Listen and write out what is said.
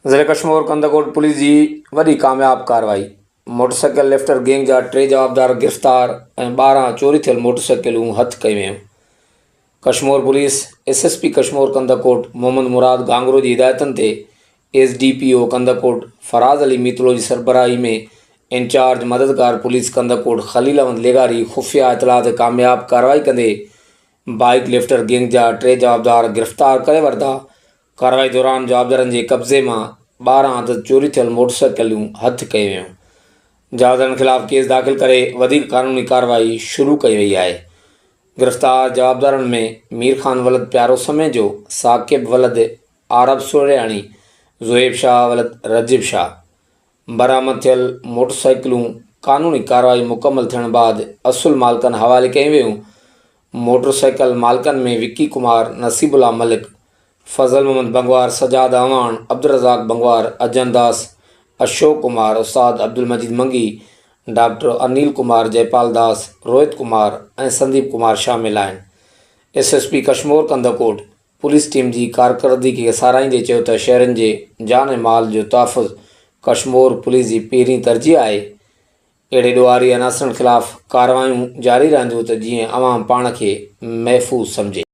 ज़िले कश्मीर कंदकोट पुलिस जी वॾी कामयाब कार्रवाई। मोटरसाइकिल लिफ्टर गैंग जा 3 जवाबदार गिरफ़्तार ऐं 12 चोरी थियल मोटरसाइकिलूं हथ कयूं वेयूं। कश्मीर पुलिस एसएसपी कश्मीर कंदकोट मोहम्मद मुराद गांगरो जी हिदायतुनि ते एसडीपीओ कंदकोट फराज़ अली मीतलो जी सरबराही में इंचार्ज मददगार पुलिस कंदकोट खलील अहमद लेगारी खुफ़िया इतला ते कामयाब कार्रवाई कंदे बाइक लिफ्टर गैंग जा 3 जवाबदार गिरफ़्तार करे वरिता। कार्रवाई दौरान जवाबदारनि जे कब्ज़े मां 12 अदद चोरी थियल मोटरसाइकिलूं हथ कयूं वेयूं। जवाबदारनि ख़िलाफ़ केस दाख़िल करे वधीक क़ानूनी कार्रवाई शुरू कई वई आहे। गिरफ़्तार जवाबदारनि में मीर ख़ान वलद प्यारो समय जो, साकिब वलद आरब सोरियाणी, ज़ुएब शाह वलद रजिब शाह। बरामद थियल मोटरसाइकिलूं क़ानूनी कार्रवाई मुकमल थियण बाद असुल मालिकनि हवाले कयूं वेयूं। मोटरसाइकिल मालिकनि में विक्की कुमार, नसीबुल्ला मलिक, फज़ल मोहम्मद बंगवार, सजाद अवान, अब्दुल रज़ाक बंगवार, अजन दास, अशोक कुमार, उस्ताद अब्दुल मजीद मंगी, डॉक्टर अनिल कुमार, जयपाल दास, रोहित कुमार ऐं संदीप कुमार शामिल आहिनि। SSP Kashmore Kandhkot police team जी कारकर्दगी खे साराहींदे चयो त शहरनि जे जान ऐं माल जो तहफ़ुज़ कश्मीर पुलिस जी पहिरीं तरजीह आहे। अहिड़े ॾोहारी अनासरनि ख़िलाफ़ कार्रवायूं जारी रहंदियूं त जीअं अवाम पाण खे महफ़ूज़ सम्झे।